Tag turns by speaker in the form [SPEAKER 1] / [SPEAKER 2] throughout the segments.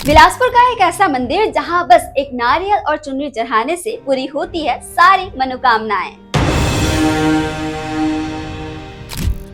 [SPEAKER 1] बिलासपुर का एक ऐसा मंदिर जहां बस एक नारियल और चुनरी चढ़ाने से पूरी होती है सारी मनोकामनाएं।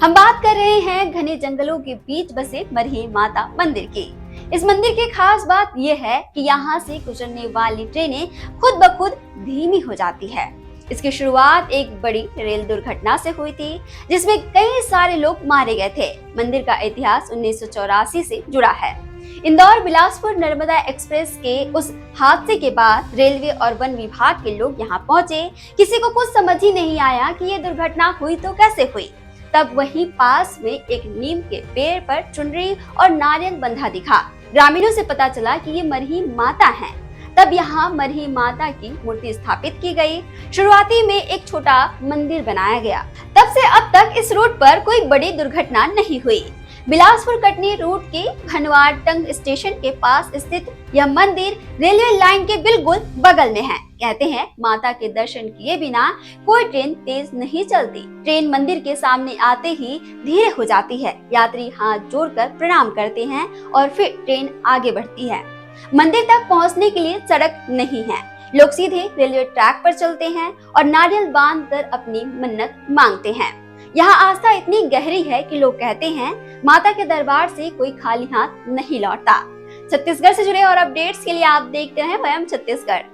[SPEAKER 1] हम बात कर रहे हैं घने जंगलों के बीच बसे मरही माता मंदिर की। इस मंदिर की खास बात यह है कि यहाँ से गुजरने वाली ट्रेनें खुद ब खुद धीमी हो जाती है। इसकी शुरुआत एक बड़ी रेल दुर्घटना से हुई थी, जिसमें कई सारे लोग मारे गए थे। मंदिर का इतिहास 1984 से जुड़ा है। इंदौर बिलासपुर नर्मदा एक्सप्रेस के उस हादसे के बाद रेलवे और वन विभाग के लोग यहाँ पहुंचे। किसी को कुछ समझ ही नहीं आया कि ये दुर्घटना हुई तो कैसे हुई। तब वहीं पास में एक नीम के पेड़ पर चुनरी और नारियल बंधा दिखा। ग्रामीणों से पता चला कि ये मरही माता हैं। तब यहाँ मरही माता की मूर्ति स्थापित की गई। शुरुआती में एक छोटा मंदिर बनाया गया। तब से अब तक इस रूट पर कोई बड़ी दुर्घटना नहीं हुई। बिलासपुर कटनी रूट के भनवारटंग स्टेशन के पास स्थित यह मंदिर रेलवे लाइन के बिल्कुल बगल में है। कहते हैं माता के दर्शन किए बिना कोई ट्रेन तेज नहीं चलती। ट्रेन मंदिर के सामने आते ही धीरे हो जाती है। यात्री हाथ जोड़कर प्रणाम करते हैं और फिर ट्रेन आगे बढ़ती है। मंदिर तक पहुंचने के लिए सड़क नहीं है। लोग सीधे रेलवे ट्रैक पर चलते हैं और नारियल बांधकर अपनी मन्नत मांगते हैं। यहाँ आस्था इतनी गहरी है कि लोग कहते हैं माता के दरबार से कोई खाली हाथ नहीं लौटता। छत्तीसगढ़ से जुड़े और अपडेट्स के लिए आप देखते हैं वयम छत्तीसगढ़।